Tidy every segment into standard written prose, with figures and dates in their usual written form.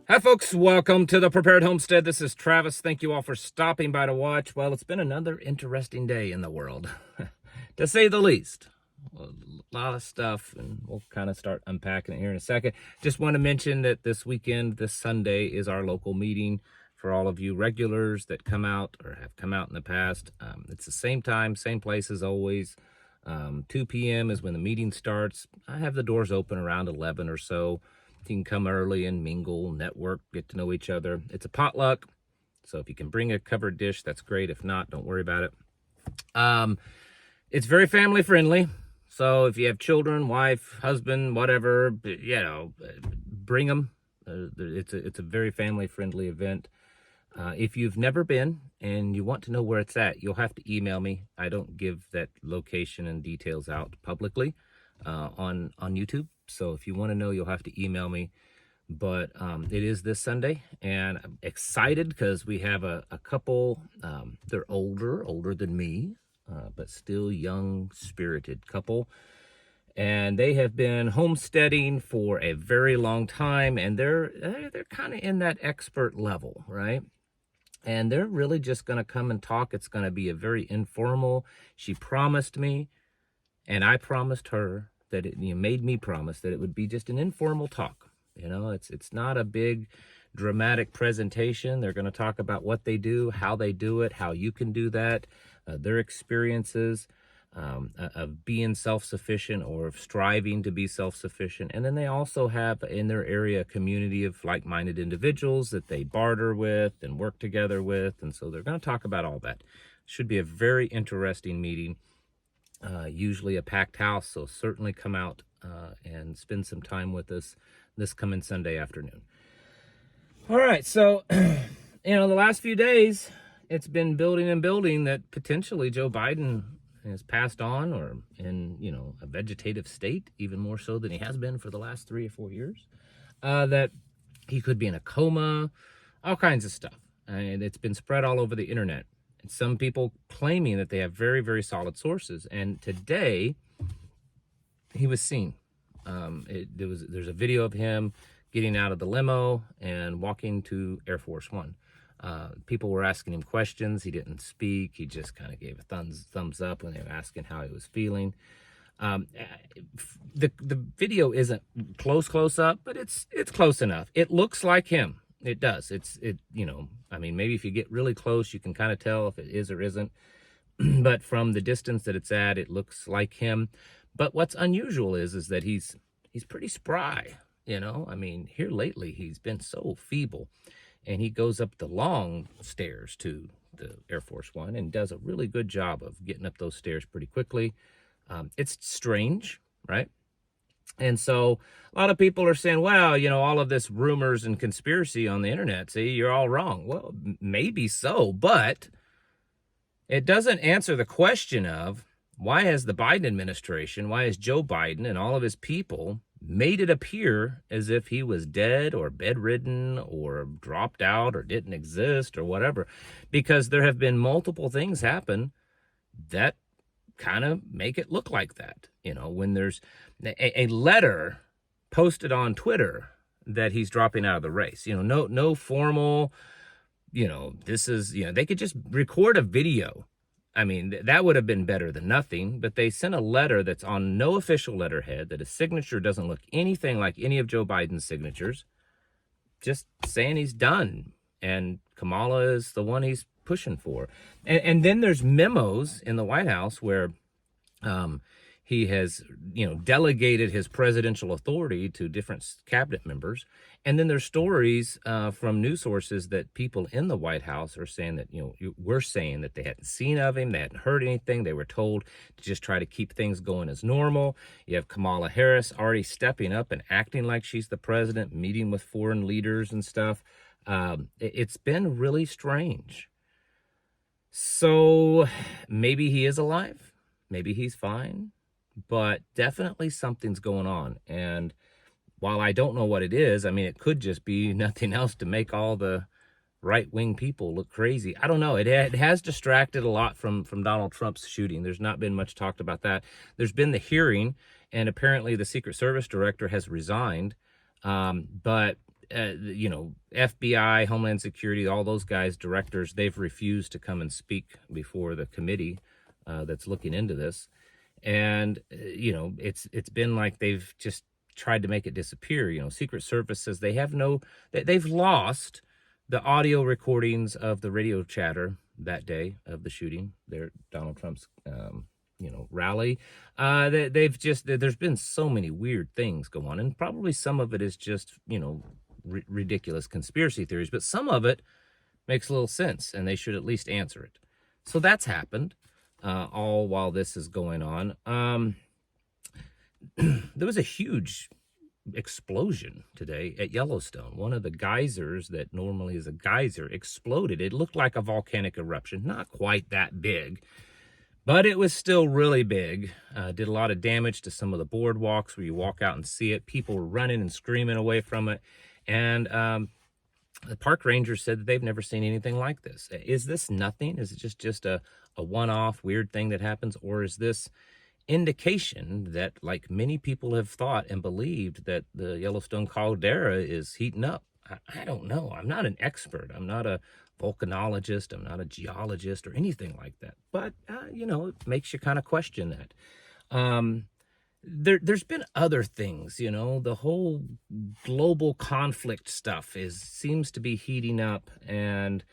Hi folks, welcome to the Prepared Homestead. This is Travis. Thank you all for stopping by to watch. Well, it's been another interesting day in the world, to say the least. A lot of stuff, and we'll kind of start unpacking it here in a second. Just want to mention that this weekend, this Sunday, is our local meeting for all of you regulars that come out or have come out in the past. It's the same time, same place as always. 2 p.m. is when the meeting starts. I have the doors open around 11 or so. You can come early and mingle, network, get to know each other. It's a potluck, so if you can bring a covered dish, that's great. If not, don't worry about it. It's very family friendly, so if you have children, wife, husband, whatever, bring them. It's a very family friendly event. If you've never been and you want to know where it's at, you'll have to email me. I don't give that location and details out publicly on YouTube. So if you want to know, you'll have to email me. But it is this Sunday, and I'm excited because we have a couple. They're older than me, but still young, spirited couple. And they have been homesteading for a very long time, and they're kind of in that expert level, right? And they're really just going to come and talk. It's going to be a very informal. She promised me, and I promised her that it made me promise that it would be just an informal talk. It's not a big dramatic presentation. They're going to talk about what they do, how they do it, how you can do that, their experiences of being self-sufficient or of striving to be self-sufficient. And then they also have in their area a community of like-minded individuals that they barter with and work together with. And so they're going to talk about all that. Should be a very interesting meeting. Usually a packed house, so certainly come out and spend some time with us this coming Sunday afternoon. All right, so the last few days it's been building and building that potentially Joe Biden has passed on, or in a vegetative state, even more so than he has been for the last 3 or 4 years. That he could be in a coma, all kinds of stuff, and it's been spread all over the internet. Some people claiming that they have very, very solid sources. And today, he was seen. There's a video of him getting out of the limo and walking to Air Force One. People were asking him questions. He didn't speak. He just kind of gave a thumbs up when they were asking how he was feeling. The video isn't close up, but it's close enough. It looks like him. It does. Maybe if you get really close, you can kind of tell if it is or isn't. But from the distance that it's at, it looks like him. But what's unusual is that he's pretty spry. Here lately, he's been so feeble. And he goes up the long stairs to the Air Force One and does a really good job of getting up those stairs pretty quickly. It's strange, right? And so a lot of people are saying, well, all of this rumors and conspiracy on the internet, see, you're all wrong. Well, maybe so, but it doesn't answer the question of why has the Biden administration, why has Joe Biden and all of his people made it appear as if he was dead or bedridden or dropped out or didn't exist or whatever, because there have been multiple things happen that kind of make it look like that. When there's a letter posted on Twitter that he's dropping out of the race, no formal, this is, they could just record a video. That would have been better than nothing, but they sent a letter that's on no official letterhead, that his signature doesn't look anything like any of Joe Biden's signatures, just saying he's done. And Kamala is the one he's pushing for. And then there's memos in the White House where he has, delegated his presidential authority to different cabinet members. And then there's stories from news sources that people in the White House are saying that, we're saying that they hadn't seen of him, they hadn't heard anything. They were told to just try to keep things going as normal. You have Kamala Harris already stepping up and acting like she's the president, meeting with foreign leaders and stuff. It's been really strange. So maybe he is alive. Maybe he's fine. But definitely something's going on. And while I don't know what it is, it could just be nothing else to make all the right-wing people look crazy. I don't know. It has distracted a lot from Donald Trump's shooting. There's not been much talked about that. There's been the hearing, and apparently the Secret Service director has resigned. But you know, FBI, Homeland Security, all those guys, directors, they've refused to come and speak before the committee that's looking into this. And, you know, it's been like they've just tried to make it disappear. You know, Secret Service says they've lost the audio recordings of the radio chatter that day of the shooting there, Donald Trump's, you know, rally. There's been so many weird things go on, and probably some of it is just, you know, ridiculous conspiracy theories, but some of it makes a little sense, and they should at least answer it. So that's happened, all while this is going on. There was a huge explosion today at Yellowstone. One of the geysers that normally is a geyser exploded. It looked like a volcanic eruption, not quite that big, but it was still really big. Did a lot of damage to some of the boardwalks where you walk out and see it. People were running and screaming away from it. And the park ranger said that they've never seen anything like this. Is this nothing? Is it just a one-off weird thing that happens? Or is this indication that, like many people have thought and believed, that the Yellowstone caldera is heating up? I don't know. I'm not an expert. I'm not a volcanologist. I'm not a geologist or anything like that. But, you know, it makes you kind of question that. There's been other things, you know, the whole global conflict stuff seems to be heating up, and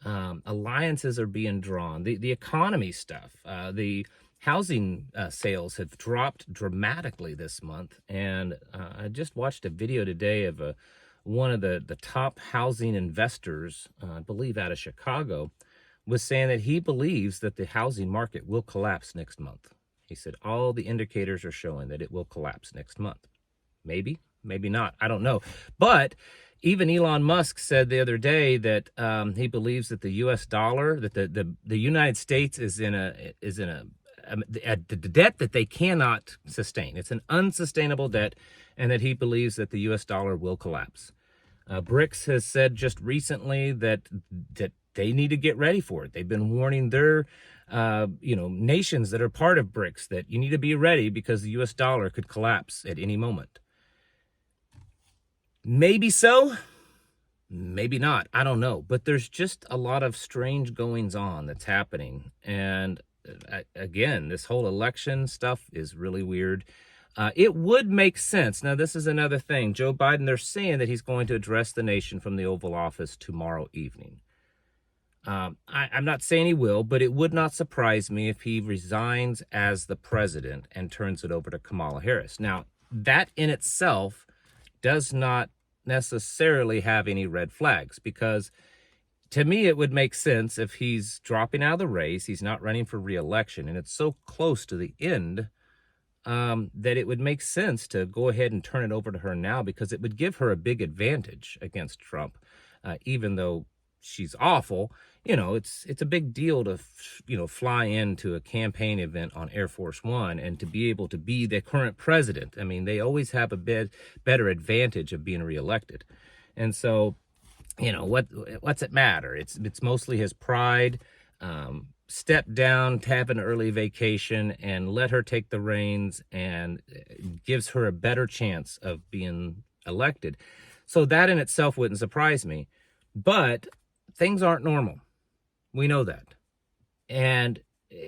alliances are being drawn. The economy stuff, the housing sales have dropped dramatically this month. And I just watched a video today of one of the top housing investors, I believe out of Chicago, was saying that he believes that the housing market will collapse next month. He said all the indicators are showing that it will collapse next month. Maybe, maybe not. I don't know. But even Elon Musk said the other day that he believes that the U.S. dollar, that the United States is in a debt that they cannot sustain. It's an unsustainable debt, and that he believes that the U.S. dollar will collapse. BRICS has said just recently that they need to get ready for it. They've been warning their nations that are part of BRICS that you need to be ready because the U.S. dollar could collapse at any moment. Maybe so, maybe not. I don't know. But there's just a lot of strange goings on that's happening. And again, this whole election stuff is really weird. It would make sense. Now, this is another thing. Joe Biden, they're saying that he's going to address the nation from the Oval Office tomorrow evening. I'm not saying he will, but it would not surprise me if he resigns as the president and turns it over to Kamala Harris. Now, that in itself does not necessarily have any red flags, because to me, it would make sense if he's dropping out of the race, he's not running for re-election, and it's so close to the end that it would make sense to go ahead and turn it over to her now, because it would give her a big advantage against Trump, even though she's awful. You know, it's a big deal to, fly into a campaign event on Air Force One and to be able to be the current president. I mean, they always have a better advantage of being reelected. And so, what's it matter? It's mostly his pride. Step down, have an early vacation, and let her take the reins, and gives her a better chance of being elected. So that in itself wouldn't surprise me. But things aren't normal. We know that. And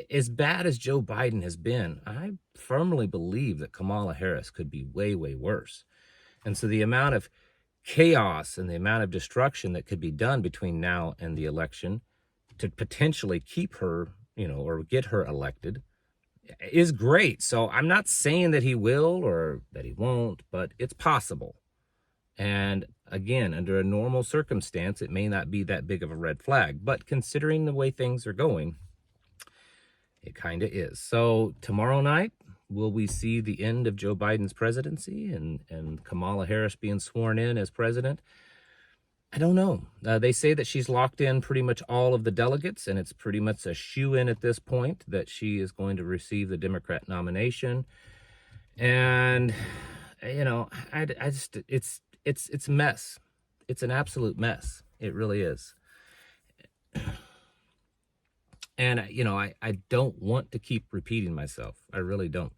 as bad as Joe Biden has been, I firmly believe that Kamala Harris could be way, way worse. And so the amount of chaos and the amount of destruction that could be done between now and the election to potentially keep her, or get her elected is great. So I'm not saying that he will or that he won't, but it's possible. And again, under a normal circumstance, it may not be that big of a red flag, but considering the way things are going, it kind of is. So tomorrow night, will we see the end of Joe Biden's presidency and Kamala Harris being sworn in as president? I don't know. They say that she's locked in pretty much all of the delegates, and it's pretty much a shoo-in at this point that she is going to receive the Democrat nomination. And, it's a mess. It's an absolute mess. It really is. And, I don't want to keep repeating myself. I really don't.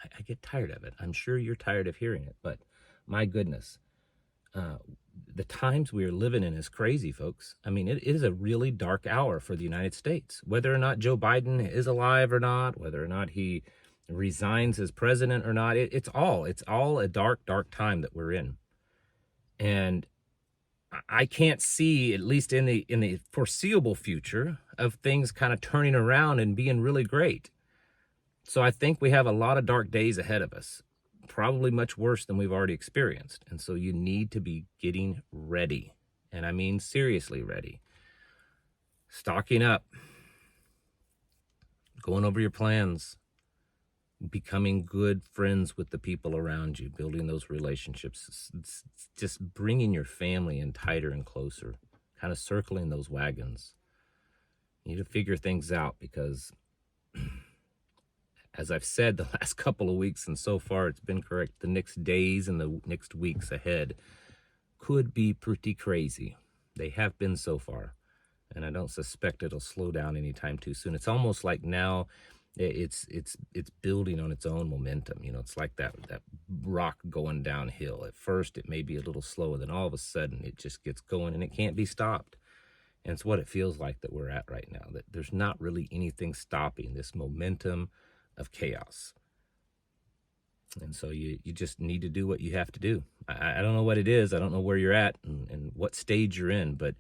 I get tired of it. I'm sure you're tired of hearing it, but my goodness. The times we are living in is crazy, folks. I mean, it is a really dark hour for the United States. Whether or not Joe Biden is alive or not, whether or not he resigns as president or not, it's all a dark, dark time that we're in. And I can't see, at least in the foreseeable future, of things kind of turning around and being really great. So I think we have a lot of dark days ahead of us, probably much worse than we've already experienced. And so you need to be getting ready. And I mean seriously ready. Stocking up, going over your plans, becoming good friends with the people around you, building those relationships. It's just bringing your family in tighter and closer, kind of circling those wagons. You need to figure things out because, as I've said the last couple of weeks, and so far it's been correct, the next days and the next weeks ahead could be pretty crazy. They have been so far, and I don't suspect it'll slow down anytime too soon. It's almost like now it's building on its own momentum. You know, it's like that rock going downhill. At first it may be a little slower, then all of a sudden it just gets going and it can't be stopped. And it's what it feels like that we're at right now, that there's not really anything stopping this momentum of chaos. And so you just need to do what you have to do. I don't know what it is. I don't know where you're at and what stage you're in, but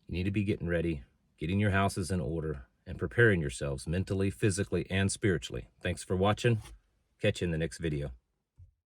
you need to be getting ready, getting your houses in order, and preparing yourselves mentally, physically, and spiritually. Thanks for watching. Catch you in the next video.